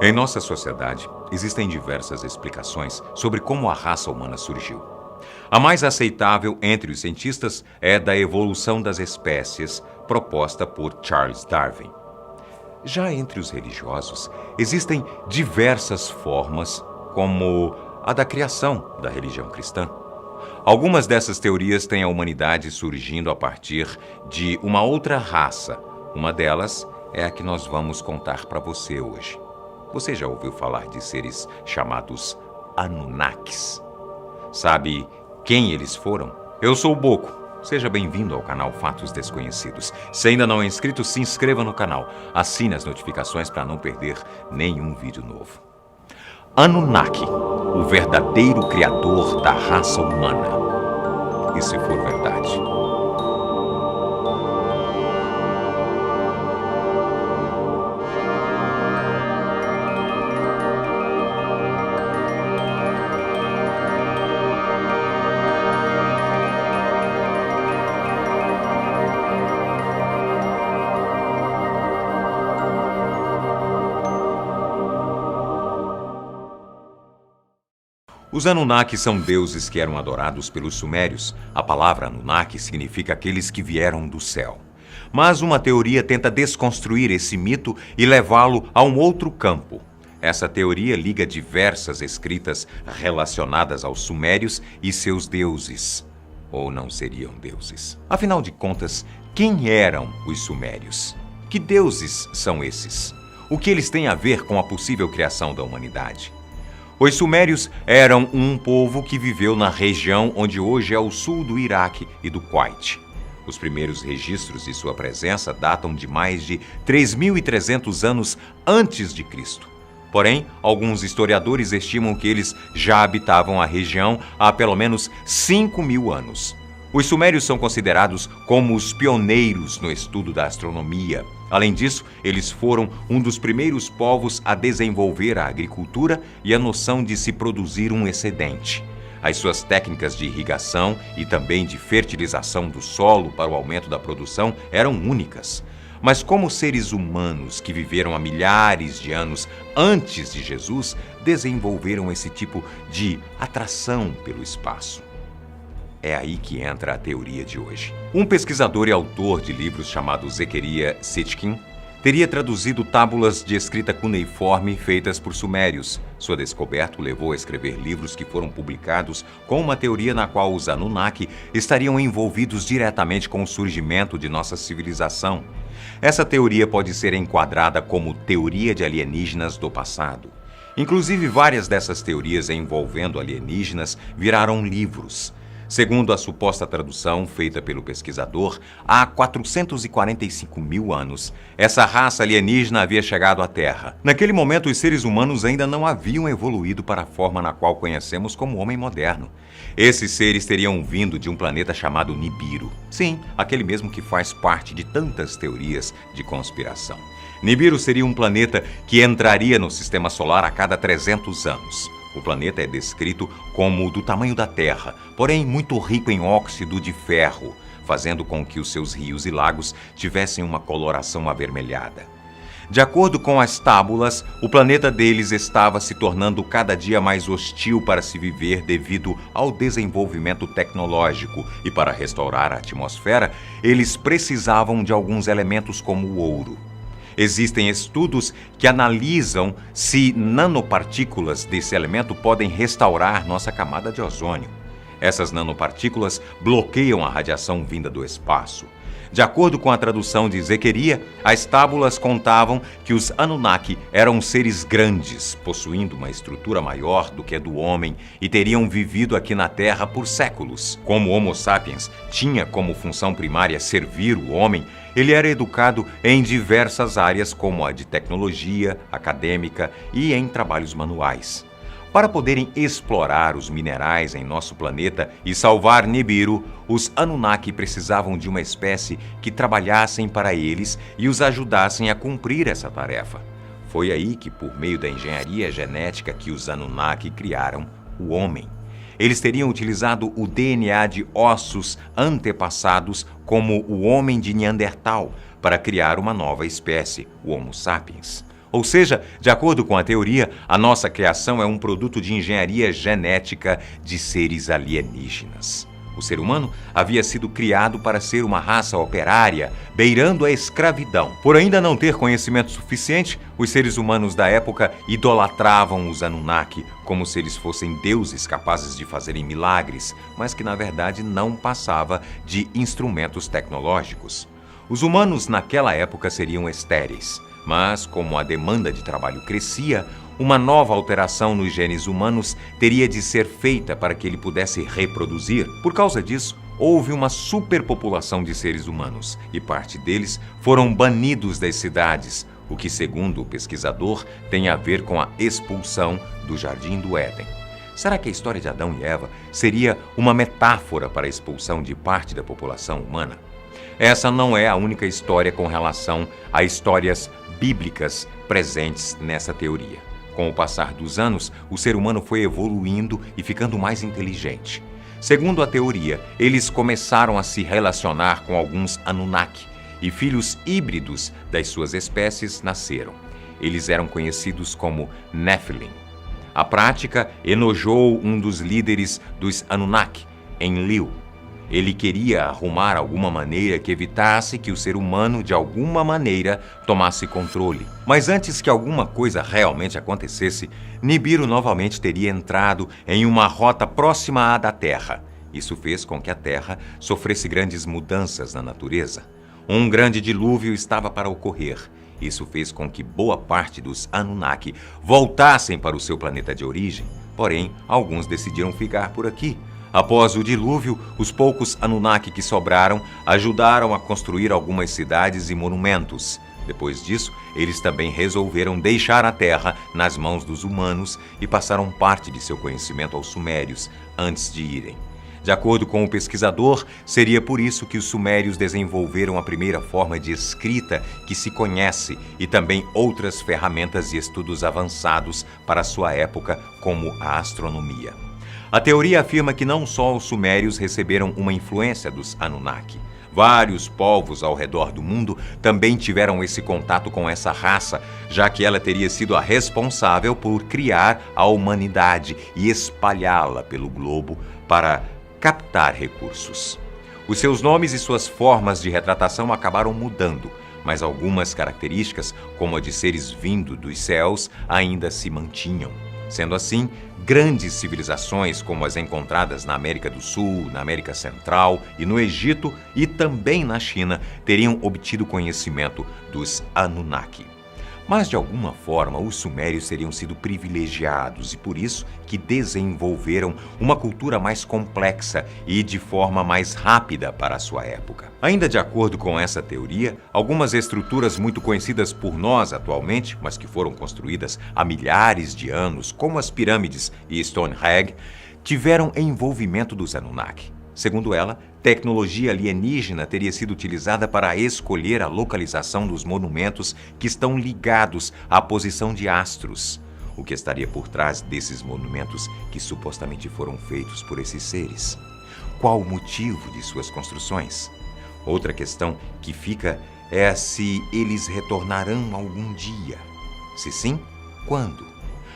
Em nossa sociedade, existem diversas explicações sobre como a raça humana surgiu. A mais aceitável entre os cientistas é da evolução das espécies, proposta por Charles Darwin. Já entre os religiosos, existem diversas formas, como a da criação da religião cristã. Algumas dessas teorias têm a humanidade surgindo a partir de uma outra raça. Uma delas é a que nós vamos contar para você hoje. Você já ouviu falar de seres chamados Anunnakis? Sabe quem eles foram? Eu sou o Boco. Seja bem-vindo ao canal Fatos Desconhecidos. Se ainda não é inscrito, se inscreva no canal. Assine as notificações para não perder nenhum vídeo novo. Anunnaki, o verdadeiro criador da raça humana. E se for verdade? Os Anunnaki são deuses que eram adorados pelos sumérios. A palavra Anunnaki significa aqueles que vieram do céu. Mas uma teoria tenta desconstruir esse mito e levá-lo a um outro campo. Essa teoria liga diversas escritas relacionadas aos sumérios e seus deuses. Ou não seriam deuses? Afinal de contas, quem eram os sumérios? Que deuses são esses? O que eles têm a ver com a possível criação da humanidade? Os sumérios eram um povo que viveu na região onde hoje é o sul do Iraque e do Kuwait. Os primeiros registros de sua presença datam de mais de 3.300 anos antes de Cristo. Porém, alguns historiadores estimam que eles já habitavam a região há pelo menos 5.000 anos. Os sumérios são considerados como os pioneiros no estudo da astronomia. Além disso, eles foram um dos primeiros povos a desenvolver a agricultura e a noção de se produzir um excedente. As suas técnicas de irrigação e também de fertilização do solo para o aumento da produção eram únicas. Mas como seres humanos que viveram há milhares de anos antes de Jesus desenvolveram esse tipo de atração pelo espaço? É aí que entra a teoria de hoje. Um pesquisador e autor de livros chamado Zecharia Sitchin teria traduzido tábulas de escrita cuneiforme feitas por sumérios. Sua descoberta o levou a escrever livros que foram publicados com uma teoria na qual os Anunnaki estariam envolvidos diretamente com o surgimento de nossa civilização. Essa teoria pode ser enquadrada como teoria de alienígenas do passado. Inclusive, várias dessas teorias envolvendo alienígenas viraram livros. Segundo a suposta tradução feita pelo pesquisador, há 445.000 anos, essa raça alienígena havia chegado à Terra. Naquele momento, os seres humanos ainda não haviam evoluído para a forma na qual conhecemos como homem moderno. Esses seres teriam vindo de um planeta chamado Nibiru. Sim, aquele mesmo que faz parte de tantas teorias de conspiração. Nibiru seria um planeta que entraria no sistema solar a cada 300 anos. O planeta é descrito como do tamanho da Terra, porém muito rico em óxido de ferro, fazendo com que os seus rios e lagos tivessem uma coloração avermelhada. De acordo com as tábulas, o planeta deles estava se tornando cada dia mais hostil para se viver devido ao desenvolvimento tecnológico e para restaurar a atmosfera, eles precisavam de alguns elementos como o ouro. Existem estudos que analisam se nanopartículas desse elemento podem restaurar nossa camada de ozônio. Essas nanopartículas bloqueiam a radiação vinda do espaço. De acordo com a tradução de Zecharia, as tábulas contavam que os Anunnaki eram seres grandes, possuindo uma estrutura maior do que a do homem e teriam vivido aqui na Terra por séculos. Como o Homo sapiens tinha como função primária servir o homem, ele era educado em diversas áreas como a de tecnologia, acadêmica e em trabalhos manuais. Para poderem explorar os minerais em nosso planeta e salvar Nibiru, os Anunnaki precisavam de uma espécie que trabalhassem para eles e os ajudassem a cumprir essa tarefa. Foi aí que, por meio da engenharia genética, que os Anunnaki criaram o homem. Eles teriam utilizado o DNA de ossos antepassados, como o homem de Neandertal, para criar uma nova espécie, o Homo sapiens. Ou seja, de acordo com a teoria, a nossa criação é um produto de engenharia genética de seres alienígenas. O ser humano havia sido criado para ser uma raça operária, beirando a escravidão. Por ainda não ter conhecimento suficiente, os seres humanos da época idolatravam os Anunnaki como se eles fossem deuses capazes de fazerem milagres, mas que na verdade não passava de instrumentos tecnológicos. Os humanos naquela época seriam estéreis. Mas, como a demanda de trabalho crescia, uma nova alteração nos genes humanos teria de ser feita para que ele pudesse reproduzir. Por causa disso, houve uma superpopulação de seres humanos e parte deles foram banidos das cidades, o que, segundo o pesquisador, tem a ver com a expulsão do Jardim do Éden. Será que a história de Adão e Eva seria uma metáfora para a expulsão de parte da população humana? Essa não é a única história com relação a histórias bíblicas presentes nessa teoria. Com o passar dos anos, o ser humano foi evoluindo e ficando mais inteligente. Segundo a teoria, eles começaram a se relacionar com alguns Anunnaki e filhos híbridos das suas espécies nasceram. Eles eram conhecidos como Nephilim. A prática enojou um dos líderes dos Anunnaki, Enlil. Ele queria arrumar alguma maneira que evitasse que o ser humano, de alguma maneira, tomasse controle. Mas antes que alguma coisa realmente acontecesse, Nibiru novamente teria entrado em uma rota próxima à da Terra. Isso fez com que a Terra sofresse grandes mudanças na natureza. Um grande dilúvio estava para ocorrer. Isso fez com que boa parte dos Anunnaki voltassem para o seu planeta de origem. Porém, alguns decidiram ficar por aqui. Após o dilúvio, os poucos Anunnaki que sobraram ajudaram a construir algumas cidades e monumentos. Depois disso, eles também resolveram deixar a Terra nas mãos dos humanos e passaram parte de seu conhecimento aos sumérios antes de irem. De acordo com o pesquisador, seria por isso que os sumérios desenvolveram a primeira forma de escrita que se conhece e também outras ferramentas e estudos avançados para sua época, como a astronomia. A teoria afirma que não só os sumérios receberam uma influência dos Anunnaki. Vários povos ao redor do mundo também tiveram esse contato com essa raça, já que ela teria sido a responsável por criar a humanidade e espalhá-la pelo globo para captar recursos. Os seus nomes e suas formas de retratação acabaram mudando, mas algumas características, como a de seres vindo dos céus, ainda se mantinham. Sendo assim, grandes civilizações como as encontradas na América do Sul, na América Central e no Egito e também na China teriam obtido conhecimento dos Anunnaki. Mas, de alguma forma, os sumérios teriam sido privilegiados e por isso que desenvolveram uma cultura mais complexa e de forma mais rápida para a sua época. Ainda de acordo com essa teoria, algumas estruturas muito conhecidas por nós atualmente, mas que foram construídas há milhares de anos, como as pirâmides e Stonehenge, tiveram envolvimento dos Anunnaki. Segundo ela, tecnologia alienígena teria sido utilizada para escolher a localização dos monumentos que estão ligados à posição de astros. O que estaria por trás desses monumentos que supostamente foram feitos por esses seres? Qual o motivo de suas construções? Outra questão que fica é se eles retornarão algum dia. Se sim, quando?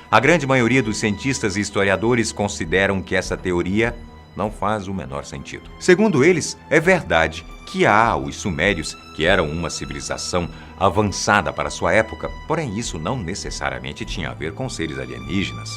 A grande maioria dos cientistas e historiadores consideram que essa teoria não faz o menor sentido. Segundo eles, é verdade que há os sumérios, que eram uma civilização avançada para sua época, porém isso não necessariamente tinha a ver com seres alienígenas.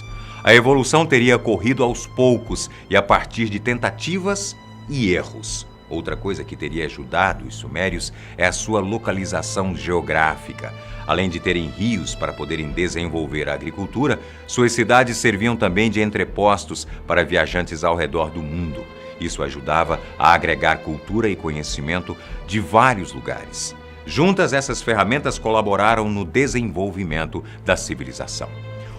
A evolução teria ocorrido aos poucos e a partir de tentativas e erros. Outra coisa que teria ajudado os sumérios é a sua localização geográfica. Além de terem rios para poderem desenvolver a agricultura, suas cidades serviam também de entrepostos para viajantes ao redor do mundo. Isso ajudava a agregar cultura e conhecimento de vários lugares. Juntas, essas ferramentas colaboraram no desenvolvimento da civilização.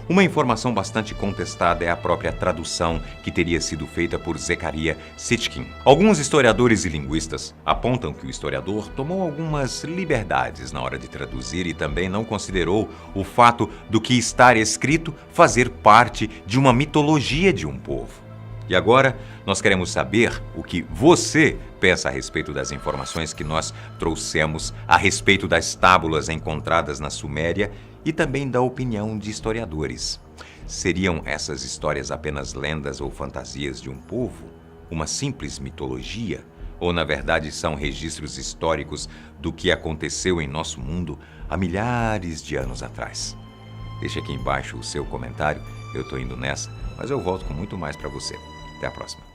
Uma informação bastante contestada é a própria tradução que teria sido feita por Zecharia Sitchin. Alguns historiadores e linguistas apontam que o historiador tomou algumas liberdades na hora de traduzir e também não considerou o fato do que estar escrito fazer parte de uma mitologia de um povo. E agora, nós queremos saber o que você pensa a respeito das informações que nós trouxemos a respeito das tábuas encontradas na Suméria e também da opinião de historiadores. Seriam essas histórias apenas lendas ou fantasias de um povo? Uma simples mitologia? Ou, na verdade, são registros históricos do que aconteceu em nosso mundo há milhares de anos atrás? Deixe aqui embaixo o seu comentário. Eu estou indo nessa, mas eu volto com muito mais para você. Até a próxima.